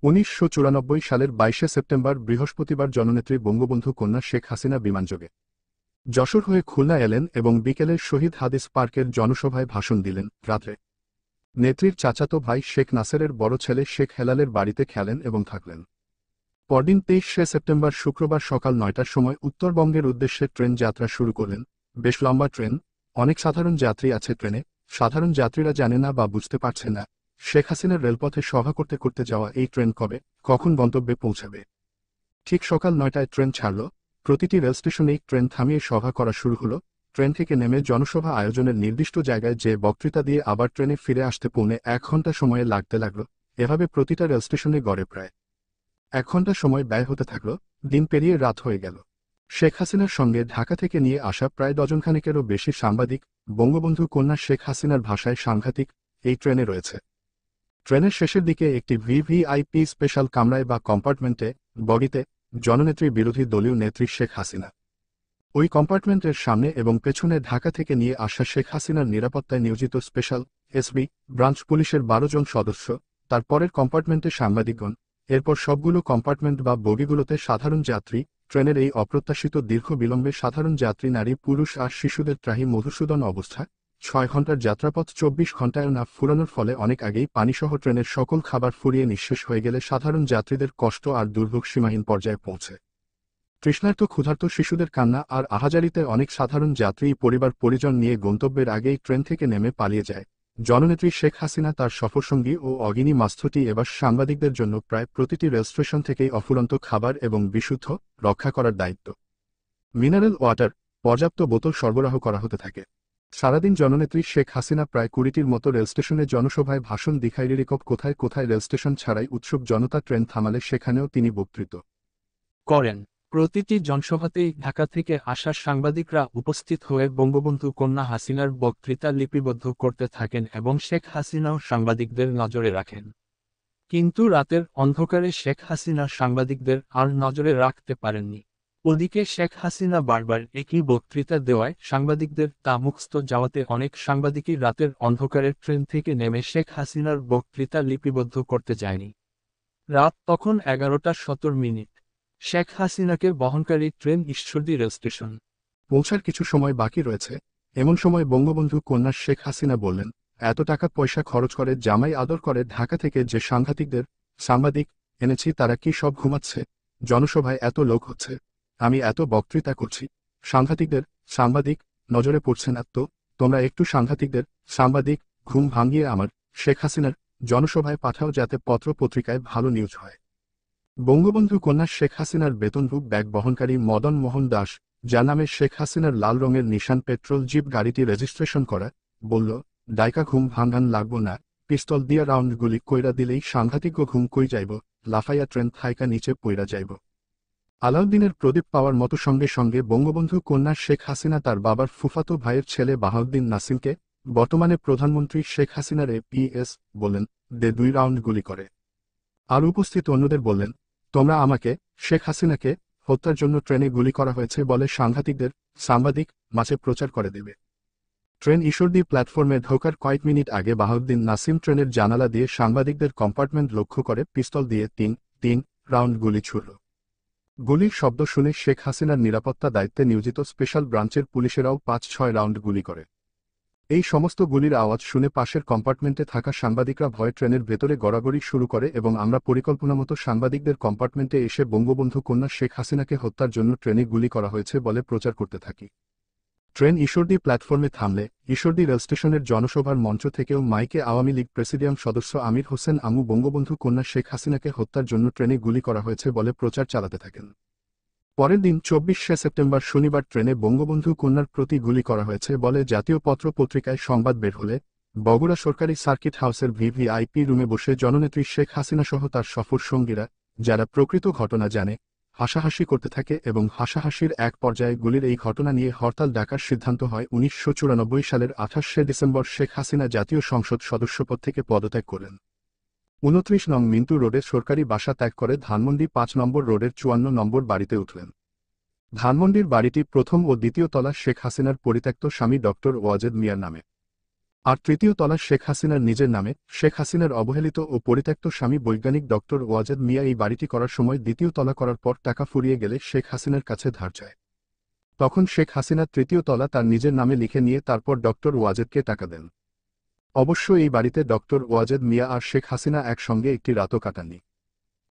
১৯৯৪ সালের ২২শে সেপ্টেম্বর বৃহস্পতিবার জননেত্রী বঙ্গবন্ধু কন্যা শেখ হাসিনা বিমানযোগে যশোর হয়ে খুলনা এলেন এবং বিকেলে শহীদ হাদিস পার্কের জনসভায় ভাষণ দিলেন। রাত্রে নেত্রীর চাচাতো ভাই শেখ নাসেরের বড় ছেলে শেখ হেলালের বাড়িতে খেলেন এবং থাকলেন। পরদিন ২৩শে সেপ্টেম্বর শুক্রবার সকাল ৯টার সময় উত্তরবঙ্গের উদ্দেশ্যে ট্রেন যাত্রা শুরু করলেন। বেশ লম্বা ট্রেন, অনেক সাধারণ যাত্রী আছে ট্রেনে। সাধারণ যাত্রীরা জানে না বা বুঝতে পারছে না শেখ হাসিনার রেলপথে সভা করতে করতে যাওয়া এই ট্রেন কবে কখন গন্তব্যে পৌঁছাবে। ঠিক সকাল ৯টায় ট্রেন ছাড়ল। প্রতিটি রেল স্টেশনেই ট্রেন থামিয়ে সভা করা শুরু হলো। ট্রেন থেকে নেমে জনসভা আয়োজনের নির্দিষ্ট জায়গায় যে বক্তৃতা দিয়ে আবার ট্রেনে ফিরে আসতে পৌনে ১ ঘণ্টা সময়ে লাগতে লাগল। এভাবে প্রতিটা রেল স্টেশনে গড়ে প্রায় ১ ঘণ্টা সময় ব্যয় হতে থাকল। দিন পেরিয়ে রাত হয়ে গেল। শেখ হাসিনার সঙ্গে ঢাকা থেকে নিয়ে আসা প্রায় ডজনখানেকেরও বেশি সাংবাদিক, বঙ্গবন্ধু কন্যা শেখ হাসিনার ভাষায় সাংঘাতিক, এই ট্রেনে রয়েছে। ট্রেনের শেষের দিকে একটি ভিভিআইপি স্পেশাল কামরায় বা কম্পার্টমেন্টে, বগিতে, জননেত্রী বিরোধী দলীয় নেত্রী শেখ হাসিনা। ওই কম্পার্টমেন্টের সামনে এবং পেছনে ঢাকা থেকে নিয়ে আসা শেখ হাসিনার নিরাপত্তায় নিয়োজিত স্পেশাল এসবি ব্রাঞ্চ পুলিশের ১২ জন সদস্য। তার পরের কম্পার্টমেন্টে সাংবাদিকগণ, এরপর সবগুলো কম্পার্টমেন্ট বা বগিগুলোতে সাধারণ যাত্রী। ট্রেনের এই অপ্রত্যাশিত দীর্ঘ বিলম্বে সাধারণ যাত্রী নারী পুরুষ আর শিশুদের ত্রাহি মধুসূদন অবস্থা। ৬ ঘণ্টার যাত্রাপথ ২৪ ঘণ্টায় না ফুরানোর ফলে অনেক আগেই পানিসহ ট্রেনের সকল খাবার ফুরিয়ে নিঃশেষ হয়ে গেলে সাধারণ যাত্রীদের কষ্ট আর দুর্ভোগ সীমাহীন পর্যায়ে পৌঁছে। তৃষ্ণার্ত ক্ষুধার্ত শিশুদের কান্না আর আহাজারিতে অনেক সাধারণ যাত্রী পরিবার পরিজন নিয়ে গন্তব্যের আগেই ট্রেন থেকে নেমে পালিয়ে যায়। জননেত্রী শেখ হাসিনা তার সফরসঙ্গী ও অগিনী মাস্থটি এবার সাংবাদিকদের জন্য প্রায় প্রতিটি রেল স্টেশন থেকেই অফুরন্ত খাবার এবং বিশুদ্ধ রক্ষা করার দায়িত্ব। মিনারেল ওয়াটার, পর্যাপ্ত বোতল সরবরাহ করা হতে থাকে। সারাদিন জননেত্রী শেখ হাসিনা প্রায় ২০টির মতো রেলস্টেশনে জনসভায় ভাষণ দিখাইরিকপ কোথায় কোথায় রেলস্টেশন ছাড়াই উৎসুক জনতা ট্রেন থামালে সেখানেও তিনি বক্তৃতা করেন। প্রতিটি জনসভাতেই ঢাকা থেকে আসা সাংবাদিকরা উপস্থিত হয়ে বঙ্গবন্ধু কন্যা হাসিনার বক্তৃতা লিপিবদ্ধ করতে থাকেন এবং শেখ হাসিনাও সাংবাদিকদের নজরে রাখেন। কিন্তু রাতের অন্ধকারে শেখ হাসিনা সাংবাদিকদের আর নজরে রাখতে পারেননি। ওদিকে শেখ হাসিনা বারবার একই বক্তৃতা দেওয়ায় সাংবাদিকদের তা মুখস্থ যাওয়াতে অনেক সাংবাদিকই রাতের অন্ধকারে ট্রেন থেকে নেমে শেখ হাসিনার বক্তৃতা লিপিবদ্ধ করতে যায়নি। রাত তখন ১১টা ১৭ মিনিট। শেখ হাসিনাকে বহনকারী ট্রেন ঈশ্বরদী রেল স্টেশন পৌঁছার কিছু সময় বাকি রয়েছে। এমন সময় বঙ্গবন্ধু কন্যা শেখ হাসিনা বললেন, এত টাকা পয়সা খরচ করে জামাই আদর করে ঢাকা থেকে যে সাংবাদিক এনেছি তারা কি সব ঘুমাচ্ছে? জনসভায় এত লোক হচ্ছে, আমি এত বক্তৃতা করছি, সাংবাদিক নজরে পড়ছে না তো? তোমরা একটু সাংবাদিক ঘুম ভাঙিয়ে আমার শেখ হাসিনার জনসভায় পাঠাও যাতে পত্র পত্রিকায় ভালো নিউজ হয়। বঙ্গবন্ধু কন্যা শেখ হাসিনার বেতনভোগ ব্যাগ বহনকারী মদন মোহন দাস, যার নামে শেখ হাসিনার লাল রঙের নিশান পেট্রোল জিপ গাড়িটি রেজিস্ট্রেশন করা, বলল, ডাইকা ঘুম ভাঙান লাগবো না, পিস্তল দিয়া রাউন্ড গুলি কইরা দিলেই সাংঘাতিক ঘুম কই যাইব, লাফাইয়া ট্রেন থাইকা নিচে পইরা যাইব। আলাউদ্দিনের প্রদীপ পাওয়ার মতো সঙ্গে সঙ্গে বঙ্গবন্ধু কন্যা শেখ হাসিনা তার বাবার ফুফাতো ভাইয়ের ছেলে বাহাউদ্দিন নাসিমকে, বর্তমানে প্রধানমন্ত্রী শেখ হাসিনার এপিএস, বললেন, দে ২ রাউন্ড গুলি করে। আর উপস্থিত অন্যদের বললেন, তোমরা আমাকে, শেখ হাসিনাকে হত্যার জন্য ট্রেনে গুলি করা হয়েছে বলে সাংবাদিক মাঝে প্রচার করে দেবে। ট্রেন ঈশ্বরদী প্ল্যাটফর্মে ঢোকার কয়েক মিনিট আগে বাহাউদ্দিন নাসিম ট্রেনের জানালা দিয়ে সাংবাদিকদের কম্পার্টমেন্ট লক্ষ্য করে পিস্তল দিয়ে তিন রাউন্ড গুলি ছুড়ল। গুলির শব্দ শুনে শেখ হাসিনার নিরাপত্তা দায়িত্বে নিয়োজিত স্পেশাল ব্রাঞ্চের পুলিশেরাও ৫-৬ রাউন্ড গুলি করে। এই সমস্ত গুলির আওয়াজ শুনে পাশের কম্পার্টমেন্টে থাকা সাংবাদিকরা ভয়ে ট্রেনের ভেতরে গড়াগড়ি শুরু করে এবং আমরা পরিকল্পনামতো সাংবাদিকদের কম্পার্টমেন্টে এসে বঙ্গবন্ধু কন্যা শেখ হাসিনাকে হত্যার জন্য ট্রেনে গুলি করা হয়েছে বলে প্রচার করতে থাকি। ট্রেন ঈশ্বরদী প্ল্যাটফর্মে থামলে ঈশ্বরদী রেলস্টেশনের জনসভার মঞ্চ থেকেও মাইকে আওয়ামী লীগ প্রেসিডিয়াম সদস্য আমির হোসেন আমু বঙ্গবন্ধু কন্যা শেখ হাসিনাকে হত্যার জন্য ট্রেনে গুলি করা হয়েছে বলে প্রচার চালাতে থাকেন। পরের দিন ২৪শে সেপ্টেম্বর শনিবার ট্রেনে বঙ্গবন্ধু কন্যার প্রতি গুলি করা হয়েছে বলে জাতীয় পত্র পত্রিকায় সংবাদ বের হলে বগুড়া সরকারি সার্কিট হাউসের ভিভিআইপি রুমে বসে জননেত্রী শেখ হাসিনা সহ তার সফর সঙ্গীরা, যারা প্রকৃত ঘটনা জানে, হাসাহাসি করতে থাকে এবং হাসাহাসির এক পর্যায়ে গুলির এই ঘটনা নিয়ে হরতাল ডাকার সিদ্ধান্ত হয়। ১৯৯৪ সালের ২৮শে ডিসেম্বর শেখ হাসিনা জাতীয় সংসদ সদস্যপদ থেকে পদত্যাগ করেন। ২৯ নং মিন্টু রোডে সরকারি বাসা ত্যাগ করে ধানমন্ডি ৫ নম্বর রোডের ৫৪ নম্বর বাড়িতে উঠলেন। ধানমন্ডির বাড়িটি প্রথম ও দ্বিতীয় তলা শেখ হাসিনার পরিত্যক্ত স্বামী ডক্টর ওয়াজেদ মিয়ার নামে। আর তৃতীয় তলা শেখ হাসিনার নিজের নামে। শেখ হাসিনার অবহেলিত ও পরিত্যক্ত স্বামী বৈজ্ঞানিক ডক্টর ওয়াজেদ মিয়া এই বাড়িটি করার সময় দ্বিতীয় তলা করার পর টাকা ফুরিয়ে গেলে শেখ হাসিনার কাছে ধার চায়। তখন শেখ হাসিনা তৃতীয় তলা তার নিজের নামে লিখে নিয়ে তারপর ডক্টর ওয়াজেদকে টাকা দেন। অবশ্য এই বাড়িতে ডক্টর ওয়াজেদ মিয়া আর শেখ হাসিনা একসঙ্গে একটি রাতও কাটাননি।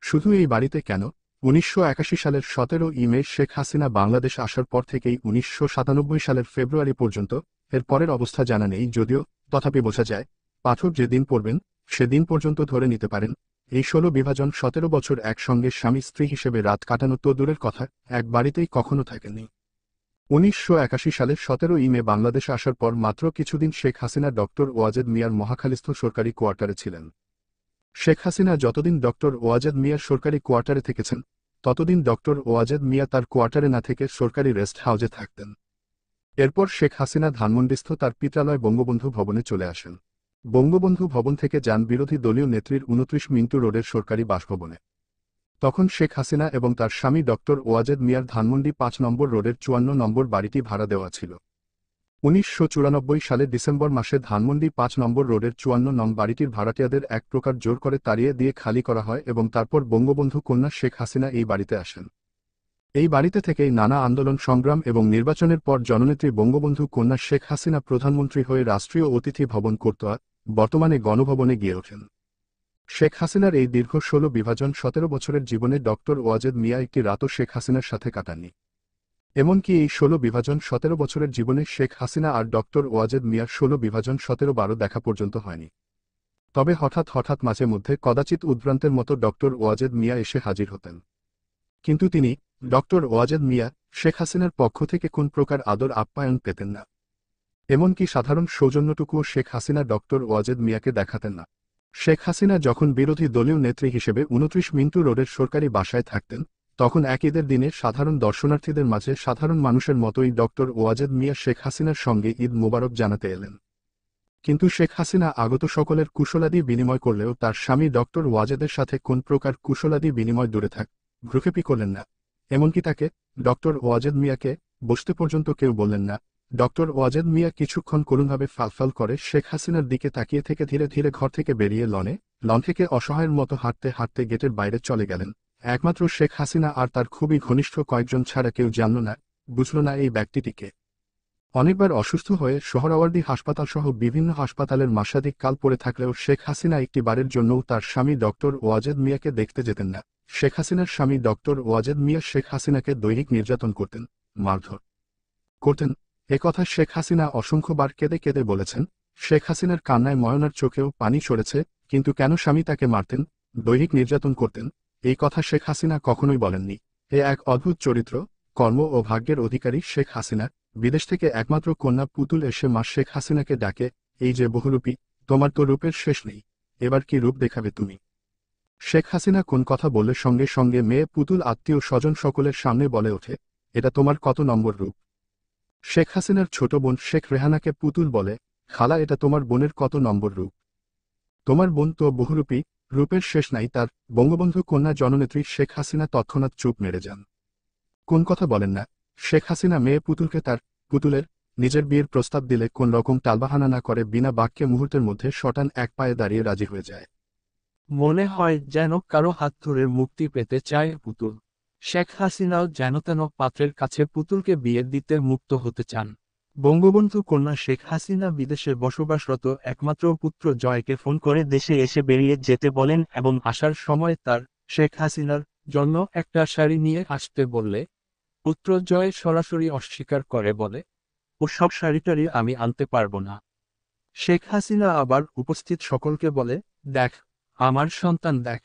শুধু এই বাড়িতে কেন, ১৯৮১ সালের ১৭ই মে শেখ হাসিনা বাংলাদেশ আসার পর থেকেই ১৯৯৭ সালের ফেব্রুয়ারি পর্যন্ত এর পরের অবস্থা জানা নেই যদিও, তথাপি বোঝা যায়, পাঠক যে দিন পড়বেন সেদিন পর্যন্ত ধরে নিতে পারেন এই ১৬ বিভাজন ১৭ বছর একসঙ্গে স্বামী স্ত্রী হিসেবে রাত কাটানো তো দূরের কথা, এক বাড়িতেই কখনো থাকেননি। ১৯৮১ সালের ১৭ই মে বাংলাদেশে আসার পর মাত্র কিছুদিন শেখ হাসিনা ডক্টর ওয়াজেদ মিয়ার মহাখালীস্থ সরকারি কোয়ার্টারে ছিলেন। শেখ হাসিনা যতদিন ডক্টর ওয়াজেদ মিয়ার সরকারি কোয়ার্টারে থেকেছেন ততদিন ডক্টর ওয়াজেদ মিয়া তার কোয়ার্টারে না থেকে সরকারি রেস্ট হাউজে থাকতেন। এরপর শেখ হাসিনা ধানমন্ডিস্থ তার পিত্রালয় বঙ্গবন্ধু ভবনে চলে আসেন। বঙ্গবন্ধু ভবন থেকে যান বিরোধী দলীয় নেত্রীর ২৯ মিন্টু রোডের সরকারি বাসভবনে। তখন শেখ হাসিনা এবং তার স্বামী ডক্টর ওয়াজেদ মিয়ার ধানমন্ডি ৫ নম্বর রোডের ৫৪ নম্বর বাড়িটি ভাড়া দেওয়া ছিল। ১৯৯৪ সালের ডিসেম্বর মাসে ধানমন্ডি ৫ নম্বর রোডের ৫৪ নং বাড়িটির ভাড়াটিয়াদের এক প্রকার জোর করে তাড়িয়ে দিয়ে খালি করা হয় এবং তারপর বঙ্গবন্ধু কন্যা শেখ হাসিনা এই বাড়িতে আসেন। এই বাড়িতে থেকেই নানা আন্দোলন সংগ্রাম এবং নির্বাচনের পর জননেত্রী বঙ্গবন্ধু কন্যা শেখ হাসিনা প্রধানমন্ত্রী হয়ে রাষ্ট্রীয় অতিথি ভবন কোর্তোয়া, বর্তমানে গণভবনে গিয়ে ওঠেন। শেখ হাসিনার এই দীর্ঘ ১৬ বিভাজন ১৭ বছরের জীবনে ডক্টর ওয়াজেদ মিয়া একটি রাতও শেখ হাসিনার সাথে কাটাননি। এমনকি এই ১৬ বিভাজন ১৭ বছরের জীবনে শেখ হাসিনা আর ডক্টর ওয়াজেদ মিয়ার ১৬ বিভাজন ১৭-১২ দেখা পর্যন্ত হয়নি। তবে হঠাৎ হঠাৎ মাঝে মধ্যে কদাচিৎ উদ্ভ্রান্তের মতো ডক্টর ওয়াজেদ মিয়া এসে হাজির হতেন। কিন্তু তিনি, ডক্টর ওয়াজেদ মিয়া, শেখ হাসিনার পক্ষ থেকে কোন প্রকার আদর আপ্যায়ন পেতেন না। এমনকি সাধারণ সৌজন্যটুকুও শেখ হাসিনা ডক্টর ওয়াজেদ মিয়াকে দেখাতেন না। শেখ হাসিনা যখন বিরোধী দলীয় নেত্রী হিসেবে ২৯ মিন্টু রোডের সরকারি বাসায় থাকতেন তখন এক ঈদের দিনে সাধারণ দর্শনার্থীদের মাঝে সাধারণ মানুষের মতোই ডক্টর ওয়াজেদ মিয়া শেখ হাসিনার সঙ্গে ঈদ মোবারক জানাতে এলেন। কিন্তু শেখ হাসিনা আগত সকলের কুশলাদি বিনিময় করলেও তার স্বামী ডক্টর ওয়াজেদের সাথে কোন প্রকার কুশলাদি বিনিময় দূরে থাক, ভ্রুক্ষেপই করলেন না। এমনকি তাকে, ডক্টর ওয়াজেদ মিয়াকে, বসতে পর্যন্ত কেউ বললেন না। ডক্টর ওয়াজেদ মিয়া কিছুক্ষণ করুণভাবে ফালফাল করে শেখ হাসিনার দিকে তাকিয়ে থেকে ধীরে ধীরে ঘর থেকে বেরিয়ে লন থেকে অসহায়ের মতো হাঁটতে হাঁটতে গেটের বাইরে চলে গেলেন। একমাত্র শেখ হাসিনা আর তার খুবই ঘনিষ্ঠ কয়েকজন ছাড়া কেউ জানল না, বুঝল না এই ব্যক্তিটিকে। অনেকবার অসুস্থ হয়ে সোহরাওয়ার্দী হাসপাতালসহ বিভিন্ন হাসপাতালের মাসাধিক কাল পড়ে থাকলেও শেখ হাসিনা একটি বারের জন্যও তার স্বামী ডক্টর ওয়াজেদ মিয়াকে দেখতে যেতেন না। শেখ হাসিনার স্বামী ডক্টর ওয়াজেদ মিয়া শেখ হাসিনাকে দৈহিক নির্যাতন করতেন, মারধর করতেন। একথা শেখ হাসিনা অসংখ্যবার কেঁদে কেঁদে বলেছেন। শেখ হাসিনার কান্নায় ময়নার চোখেও পানি সরেছে, কিন্তু কেন স্বামী তাকে মারতেন, দৈহিক নির্যাতন করতেন, এই কথা শেখ হাসিনা কখনোই বলেননি। এ এক অদ্ভুত চরিত্র, কর্ম ও ভাগ্যের অধিকারী শেখ হাসিনা। বিদেশ থেকে একমাত্র কন্যা পুতুল এসে মা শেখ হাসিনাকে ডাকে, এই যে বহুরূপী, তোমার তো রূপের শেষ নেই, এবার কি রূপ দেখাবে তুমি। শেখ হাসিনা কোন কথা বললে সঙ্গে সঙ্গে মেয়ে পুতুল আত্মীয় স্বজন সকলের সামনে বলে ওঠে, এটা তোমার কত নম্বর রূপ। শেখ হাসিনার ছোট বোন শেখ রেহানাকে পুতুল বলে, খালা এটা তোমার বোনের কত নম্বর রূপ। তোমার বোন তো বহুরূপী, রূপের শেষ নাই তার। বঙ্গবন্ধু কন্যা জননেত্রী শেখ হাসিনা তৎক্ষণাৎ চুপ মেরে যান, কোন কথা বলেন না। শেখ হাসিনা মেয়ে পুতুলকে তার, পুতুলের, নিজের বিয়ের প্রস্তাব দিলে কোন রকম টালবাহানা না করে বিনা বাক্যে মুহূর্তের মধ্যে শটান এক পায়ে দাঁড়িয়ে রাজি হয়ে যায়। মনে হয় যেন কারো হাত ধরে মুক্তি পেতে চায় পুতুল। শেখ হাসিনাও যেন তেন পাত্রের কাছে পুতুলকে বিয়ে দিতে মুক্ত হতে চান। বঙ্গবন্ধু কন্যা শেখ হাসিনা বিদেশে বসবাসরত একমাত্র পুত্র জয়কে ফোন করে দেশে এসে বেরিয়ে যেতে বলেন এবং আসার সময় তার, শেখ হাসিনার জন্য একটা শাড়ি নিয়ে আসতে বললে পুত্র জয় সরাসরি অস্বীকার করে বলে, ওসব শাড়িটারি আমি আনতে পারবো না। শেখ হাসিনা আবার উপস্থিত সকলকে বলে, দেখ আমার সন্তান দেখ,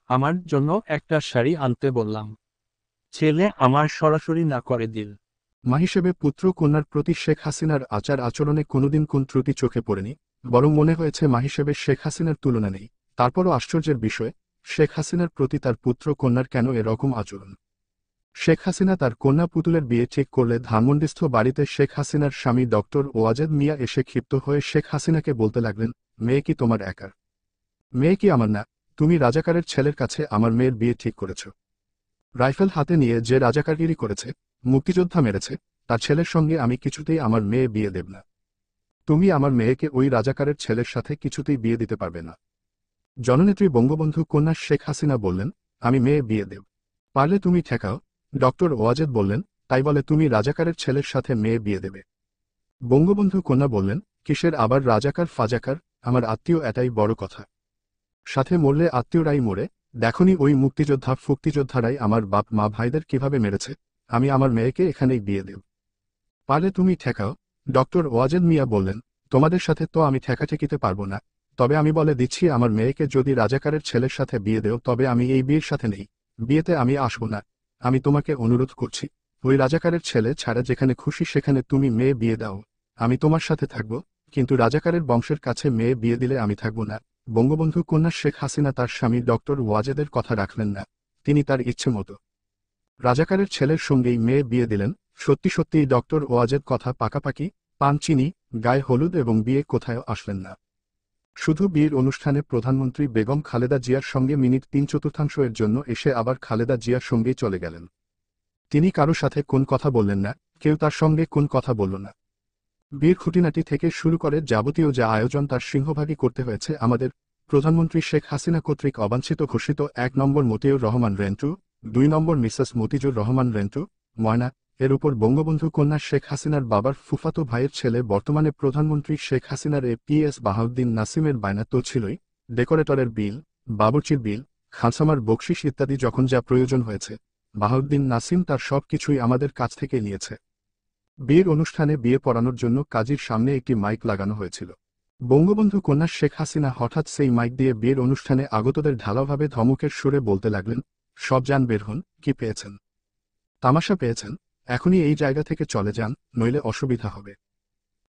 আমার জন্য একটা শাড়ি আনতে বললাম, ছেলে আমার সরাসরি না করে দিল। মা হিসেবে পুত্র কন্যার প্রতি শেখ হাসিনার আচার আচরণে কোনোদিন কোন ত্রুটি চোখে পড়েনি, বরং মনে হয়েছে মা হিসেবে শেখ হাসিনার তুলনা নেই। তারপরও আশ্চর্যের বিষয়, শেখ হাসিনার প্রতি তার পুত্র কন্যার কেন এরকম আচরণ। শেখ হাসিনা তার কন্যা পুতুলের বিয়ে ঠিক করলে ধানমন্ডিস্থ বাড়িতে শেখ হাসিনার স্বামী ডক্টর ওয়াজেদ মিয়া এসে ক্ষিপ্ত হয়ে শেখ হাসিনাকে বলতে লাগলেন, মেয়ে কি তোমার একার? মেয়ে কি আমার না? তুমি রাজাকারের ছেলের কাছে আমার মেয়ের বিয়ে ঠিক করেছ। রাইফেল হাতে নিয়ে যে রাজাকারগিরি করেছে, মুক্তিযোদ্ধা মেরেছে, তার ছেলের সঙ্গে আমি কিছুতেই আমার মেয়ে বিয়ে দেব না। তুমি আমার মেয়েকে ওই রাজাকারের ছেলের সাথে কিছুতেই বিয়ে দিতে পারবে না। জননেত্রী বঙ্গবন্ধু কন্যা শেখ হাসিনা বললেন, আমি মেয়ে বিয়ে দেব, পারলে তুমি ঠেকাও। ডক্টর ওয়াজেদ বললেন, তাই বলে তুমি রাজাকারের ছেলের সাথে মেয়ে বিয়ে দেবে? বঙ্গবন্ধু কন্যা বললেন, কিসের আবার রাজাকার ফাজাকার, আমার আত্মীয় এটাই বড় কথা। সাথে মরলে আত্মীয়রাই মরে, দেখনি ওই মুক্তিযোদ্ধারাই আমার বাপ মা ভাইদের কিভাবে মেরেছে। আমি আমার মেয়েকে এখানেই বিয়ে দেব, পারলে তুমি ঠেকাও। ডক্টর ওয়াজেদ মিয়া বললেন, তোমাদের সাথে তো আমি ঠেকাঠেকিতে পারবো না, তবে আমি বলে দিচ্ছি আমার মেয়েকে যদি রাজাকারের ছেলের সাথে বিয়ে দেও তবে আমি এই বিয়ের সাথে নেই, বিয়েতে আমি আসবো না। আমি তোমাকে অনুরোধ করছি, ওই রাজাকারের ছেলে ছাড়া যেখানে খুশি সেখানে তুমি মেয়ে বিয়ে দাও, আমি তোমার সাথে থাকব, কিন্তু রাজাকারের বংশের কাছে মেয়ে বিয়ে দিলে আমি থাকব না। বঙ্গবন্ধু কন্যা শেখ হাসিনা তার স্বামী ডক্টর ওয়াজেদের কথা রাখলেন না, তিনি তার ইচ্ছে মতো রাজাকারের ছেলের সঙ্গেই মেয়ে বিয়ে দিলেন। সত্যি সত্যিই ডক্টর ওয়াজেদ কথা পাকাপাকি, পান চিনি, গায়ে হলুদ এবং বিয়ে কোথায়ও আসলেন না। শুধু বিয়ের অনুষ্ঠানে প্রধানমন্ত্রী বেগম খালেদা জিয়ার সঙ্গে মিনিট 3/4 এর জন্য এসে আবার খালেদা জিয়ার সঙ্গেই চলে গেলেন। তিনি কারো সাথে কোন কথা বললেন না, কেউ তার সঙ্গে কোন কথা বলল না। বিয়ের খুঁটিনাটি থেকে শুরু করে যাবতীয় যা আয়োজন তার সিংহভাগই করতে হয়েছে আমাদের প্রধানমন্ত্রী শেখ হাসিনা কর্তৃক অবাঞ্ছিত ঘোষিত 1 নম্বর মতিউর রহমান রেন্টু, 2 নম্বর মিসেস মতিজুর রহমান রেন্টু, ময়না। এর উপর বঙ্গবন্ধু কন্যা শেখ হাসিনার বাবার ফুফাতো ভাইয়ের ছেলে বর্তমানে প্রধানমন্ত্রী শেখ হাসিনার পিএস বাহাউদ্দিন নাসিমের বায়না তো ছিলই, ডেকোরেটরের বিল, বাবুর্চির বিল, খানসামার বকশিশ ইত্যাদি যখন যা প্রয়োজন হয়েছে, বাহাউদ্দিন নাসিম তার সব কিছুই আমাদের কাছ থেকে নিয়েছে। বিয়ের অনুষ্ঠানে বিয়ে পড়ানোর জন্য কাজীর সামনে একটি মাইক লাগানো হয়েছিল। বঙ্গবন্ধু কন্যা শেখ হাসিনা হঠাৎ সেই মাইক দিয়ে বিয়ের অনুষ্ঠানে আগতদের ঢালাওভাবে ধমকের সুরে বলতে লাগলেন, সব যান বের হন, কি পেয়েছেন? তামাশা পেয়েছেন? এখনই এই জায়গা থেকে চলে যান, নইলে অসুবিধা হবে।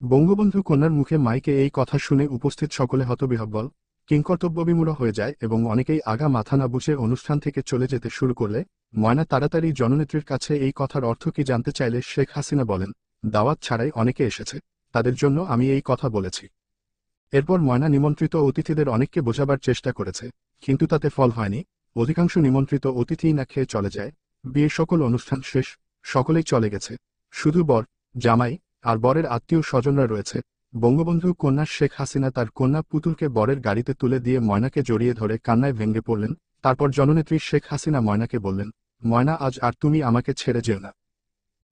বঙ্গবন্ধু কন্যার মুখে মাইকে এই কথা শুনে উপস্থিত সকলে হতবিহ্বল, কিংকর্তব্যবিমূঢ় হয়ে যায় এবং অনেকেই আগা মাথা না বুঝে অনুষ্ঠান থেকে চলে যেতে শুরু করলে ময়না তাড়াতাড়ি জননেত্রীর কাছে এই কথার অর্থ কি জানতে চাইলে শেখ হাসিনা বলেন, দাওয়াত ছাড়াই অনেকে এসেছে, তাদের জন্য আমি এই কথা বলেছি। এরপর ময়না নিমন্ত্রিত অতিথিদের অনেককে বোঝাবার চেষ্টা করেছে, কিন্তু তাতে ফল হয়নি। অধিকাংশ নিমন্ত্রিত অতিথিই না খেয়ে চলে যায়। বিয়ের সকল অনুষ্ঠান শেষ, সকলেই চলে গেছে, শুধু বর, জামাই আর বরের আত্মীয় স্বজনরা রয়েছে। বঙ্গবন্ধু কন্যা শেখ হাসিনা তার কন্যা পুতুলকে বরের গাড়িতে তুলে দিয়ে ময়নাকে জড়িয়ে ধরে কান্নায় ভেঙে পড়লেন। তারপর জননেত্রী শেখ হাসিনা ময়নাকে বললেন, ময়না আজ আর তুমি আমাকে ছেড়ে যেও না।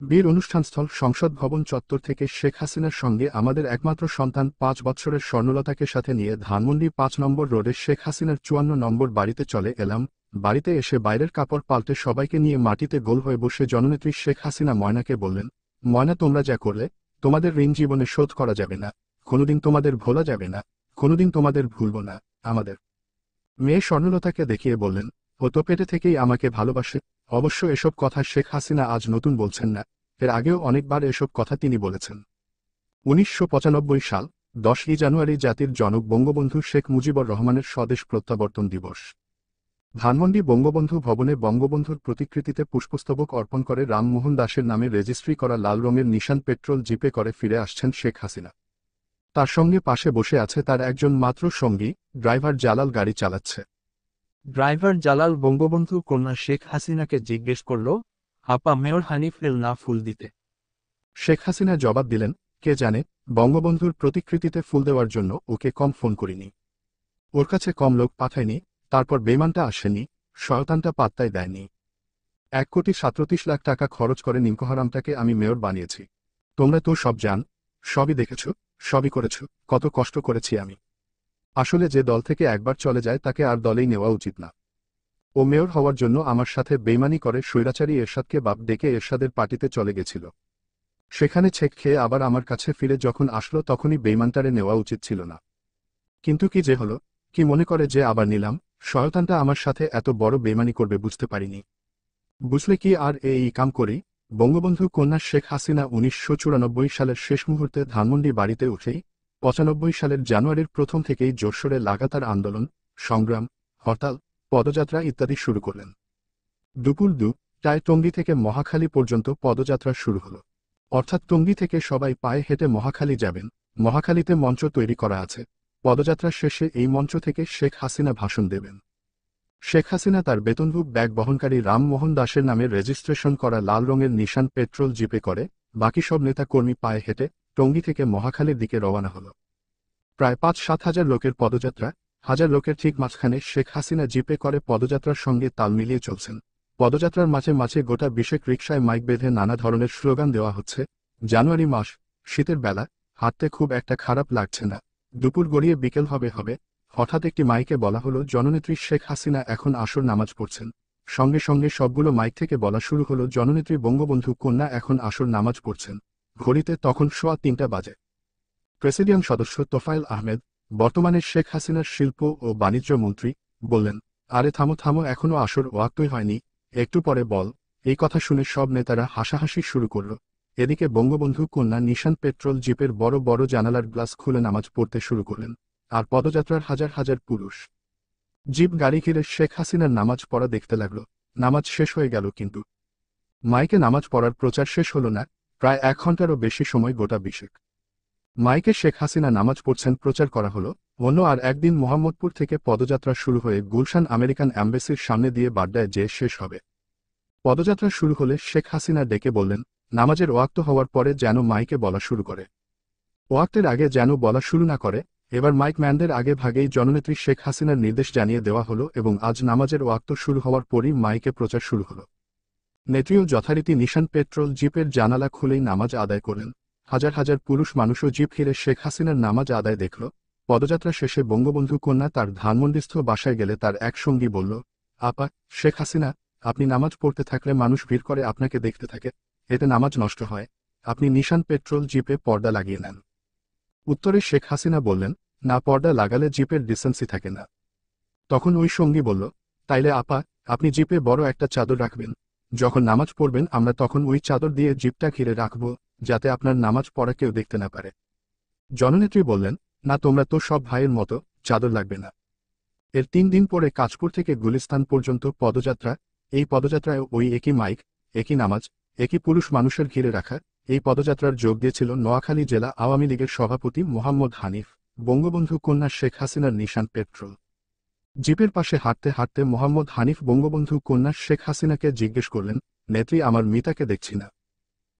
বিয়ের অনুষ্ঠানস্থল সংসদ ভবন চত্বর থেকে শেখ হাসিনার সঙ্গে আমাদের একমাত্র সন্তান 5 বৎসরের স্বর্ণলতাকে সাথে নিয়ে ধানমন্ডি 5 নম্বর রোডে শেখ হাসিনার 54 নম্বর বাড়িতে চলে এলাম। বাড়িতে এসে বাইরের কাপড় পাল্টে সবাইকে নিয়ে মাটিতে গোল হয়ে বসে জননেত্রী শেখ হাসিনা ময়নাকে বললেন, ময়না তোমরা যা করলে, তোমাদের ঋণ জীবনে শোধ করা যাবে না, কোনোদিন তোমাদের ভোলা যাবে না, কোনোদিন তোমাদের ভুলব না। আমাদের মেয়ে স্বর্ণলতাকে দেখিয়ে বললেন, ও তো পেটে থেকেই আমাকে ভালোবাসে। অবশ্য এসব কথা শেখ হাসিনা আজ নতুন বলছেন না, এর আগেও অনেকবার এসব কথা তিনি বলেছেন। 1995 সাল 10ই জানুয়ারি জাতির জনক বঙ্গবন্ধু শেখ মুজিবুর রহমানের স্বদেশ প্রত্যাবর্তন দিবস। ধানমন্ডি বঙ্গবন্ধু ভবনে বঙ্গবন্ধুর প্রতিকৃতিতে পুষ্পস্তবক অর্পণ করে রামমোহন দাসের নামে রেজিস্ট্রি করা লাল রঙের নিশান পেট্রোল জিপে করে ফিরে আসছেন শেখ হাসিনা। তার সঙ্গে পাশে বসে আছে তার একজন মাত্র সঙ্গী, ড্রাইভার জালাল গাড়ি চালাচ্ছে। ড্রাইভার জালাল বঙ্গবন্ধু কন্যা শেখ হাসিনাকে জিজ্ঞেস করল, আপা মেয়র হানিফ এল না ফুল দিতে? শেখ হাসিনা জবাব দিলেন, কে জানে, বঙ্গবন্ধুর প্রতিকৃতিতে ফুল দেওয়ার জন্য ওকে কম ফোন করিনি, ওর কাছে কম লোক পাঠায়নি, তারপর বেমানটা আসেনি, শয়তানটা পাত্তাই দেয়নি। 1,37,00,000 টাকা খরচ করে নিমকহারামটাকে আমি মেয়র বানিয়েছি। তোমরা তো সব জান, সবই দেখেছ, সবই করেছ, কত কষ্ট করেছি আমি। আসলে যে দল থেকে একবার চলে যায় তাকে আর দলেই নেওয়া উচিত না। ও মেয়র হওয়ার জন্য আমার সাথে বেইমানি করে স্বৈরাচারী এরশাদকে বাপ ডেকে এরশাদের পার্টিতে চলে গেছিল। সেখানে ছেক খেয়ে আবার আমার কাছে ফিরে যখন আসলো তখনই বেইমানটারে নেওয়া উচিত ছিল না। কিন্তু কি যে হলো, কি মনে করে যে আবার নিলাম, শয়তানটা আমার সাথে এত বড় বেইমানি করবে বুঝতে পারিনি। বুঝলে কি আর এই কাম করি? বঙ্গবন্ধু কন্যা শেখ হাসিনা 1994 সালের শেষ মুহূর্তে ধানমন্ডি বাড়িতে উঠেই 95 সালের জানুয়ারির প্রথম থেকেই জোরসোরে লাগাতার আন্দোলন, সংগ্রাম, হরতাল, পদযাত্রা ইত্যাদি শুরু করলেন। দুপুর 2টায় টঙ্গী থেকে মহাখালী পর্যন্ত পদযাত্রা শুরু হলো। অর্থাৎ টঙ্গী থেকে সবাই পায়ে হেঁটে মহাখালী যাবেন। মহাখালীতে মঞ্চ তৈরি করা আছে। পদযাত্রা শেষে এই মঞ্চ থেকে শেখ হাসিনা ভাষণ দেবেন। শেখ হাসিনা তার বেতনভুক ব্যাগ বহনকারী রামমোহন দাসের নামে রেজিস্ট্রেশন করা লাল রঙের নিশান পেট্রোল জিপে করে, বাকি সব নেতা কর্মী পায়ে হেঁটে টঙ্গী থেকে মহাখালীর দিকে রওনা হলো। প্রায় ৫-৭ হাজার লোকের পদযাত্রা, হাজার লোকের ঠিক মাঝখানে শেখ হাসিনা জিপে করে পদযাত্রার সঙ্গে তাল মিলিয়ে চলছেন। পদযাত্রার মাঝে মাঝে গোটা বিশেক রিকশায় মাইক বেঁধে নানা ধরনের স্লোগান দেওয়া হচ্ছে। জানুয়ারি মাস, শীতের বেলা, হাঁটতে খুব একটা খারাপ লাগছে না, দুপুর গড়িয়ে বিকেল হবে। হঠাৎ একটি মাইকে বলা হলো জননেত্রী শেখ হাসিনা এখন আসর নামাজ পড়ছেন। সঙ্গে সঙ্গে সবগুলো মাইক থেকে বলা শুরু হলো জননেত্রী বঙ্গবন্ধু কন্যা এখন আসর নামাজ পড়ছেন। ঘড়িতে তখন সোয়া ৩টা বাজে। প্রেসিডিয়াম সদস্য তোফায়েল আহমেদ, বর্তমানে শেখ হাসিনার শিল্প ও বাণিজ্য মন্ত্রী, বললেন, আরে থামো, এখনো আসর ওয়াক্তই হয়নি, একটু পরে বল। এই কথা শুনে সব নেতারা হাসাহাসি শুরু করল। এদিকে বঙ্গবন্ধু কন্যা নিশান পেট্রোল জিপের বড় বড় জানালার গ্লাস খুলে নামাজ পড়তে শুরু করলেন। আর পদযাত্রার হাজার হাজার পুরুষ জিপ গাড়ি ঘিরে শেখ হাসিনার নামাজ পড়া দেখতে লাগল। নামাজ শেষ হয়ে গেল, কিন্তু মাইকে নামাজ পড়ার প্রচার শেষ হল না। প্রায় ১ ঘন্টারও বেশি সময় গোটা বিশেক মাইকে শেখ হাসিনা নামাজ পড়ছেন প্রচার করা হলো। অন্য আর একদিন মোহাম্মদপুর থেকে পদযাত্রা শুরু হয়ে গুলশান আমেরিকান অ্যাম্বাসির সামনে দিয়ে বাড্ডায় যে শেষ হবে। পদযাত্রা শুরু হলে শেখ হাসিনা ডেকে বললেন, নামাজের ওয়াক্ত হওয়ার পরে যেন মাইকে বলা শুরু করে। ওয়াক্তের আগে যেন বলা শুরু না করে। এবার মাইক ম্যানদের আগে ভাগেই জননেত্রী শেখ হাসিনার নির্দেশ জানিয়ে দেওয়া হলো এবং আজ নামাজের ওয়াক্ত শুরু হওয়ার পরই মাইকে প্রচার শুরু হলো। নেত্রীও যথারীতি নিশান পেট্রোল জিপের জানালা খুলেই নামাজ আদায় করলেন। হাজার হাজার পুরুষ মানুষও জিপ ঘিরে শেখ হাসিনার নামাজ আদায় দেখল। পদযাত্রা শেষে বঙ্গবন্ধু কন্যা তার ধানমন্ডিস্থ বাসায় গেলে তার এক সঙ্গী বলল, আপা, শেখ হাসিনা, আপনি নামাজ পড়তে থাকলে মানুষ ভিড় করে আপনাকে দেখতে থাকে, এতে নামাজ নষ্ট হয়, আপনি নিশান পেট্রোল জিপে পর্দা লাগিয়ে নেন। উত্তরে শেখ হাসিনা বললেন, না, পর্দা লাগালে জিপের ডিসেন্সি থাকে না। তখন ওই সঙ্গী বলল, তাইলে আপা, আপনি জিপে বড় একটা চাদর রাখবেন, যখন নামাজ পড়বেন আমরা তখন ওই চাদর দিয়ে জিপটা ঘিরে রাখব, যাতে আপনার নামাজ পড়া কেউ দেখতে না পারে। জননেত্রী বললেন, না, তোমরা তো সব ভাইয়ের মতো, চাদর লাগবে না। এর ৩ দিন পরে কাঁচপুর থেকে গুলিস্তান পর্যন্ত পদযাত্রা। এই পদযাত্রায় ওই একই মাইক, একই নামাজ, একই পুরুষ মানুষের ঘিরে রাখা। এই পদযাত্রার যোগ দিয়েছিল নোয়াখালী জেলা আওয়ামী লীগের সভাপতি মোহাম্মদ হানিফ, বঙ্গবন্ধু কন্যা শেখ হাসিনার নিশান পেট্রোল জিপের পাশে হাঁটতে হাঁটতে মোহাম্মদ হানিফ বঙ্গবন্ধু কন্যা শেখ হাসিনাকে জিজ্ঞেস করলেন, নেত্রী, আমার মিতাকে দেখছি না।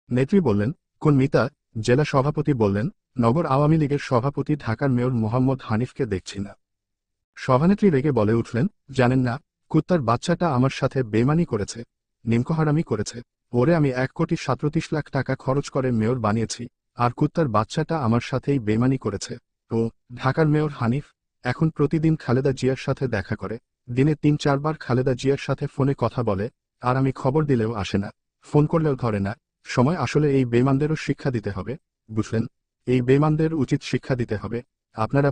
নেত্রী বললেন, কোন মিতা? জেলা সভাপতি বললেন, নগর আওয়ামী লীগের সভাপতি ঢাকার মেয়র মোহাম্মদ হানিফকে দেখছি না। সভানেত্রী রেগে বলে উঠলেন, জানেন না, কুত্তার বাচ্চাটা আমার সাথে বেইমানি করেছে, নিমকহারামি করেছে। ওরে আমি ১,৩৭,০০,০০০ টাকা খরচ করে মেয়র বানিয়েছি, আর কুত্তার বাচ্চাটা আমার সাথেই বেইমানি করেছে। ও ঢাকার মেয়র হানিফ এখন প্রতিদিন খালেদা জিয়ার সাথে দেখা করে, দিনে ৩-৪ বার খালেদা জিয়ার সাথে ফোনে কথা বলে, আর আমি খবর দিলেও আসে না, ফোন করলেও ধরে না। সময় আসলে এই বেইমানদেরও শিক্ষা দিতে হবে, বুঝলেন? এই বেইমানদের উচিত শিক্ষা দিতে হবে। আপনারা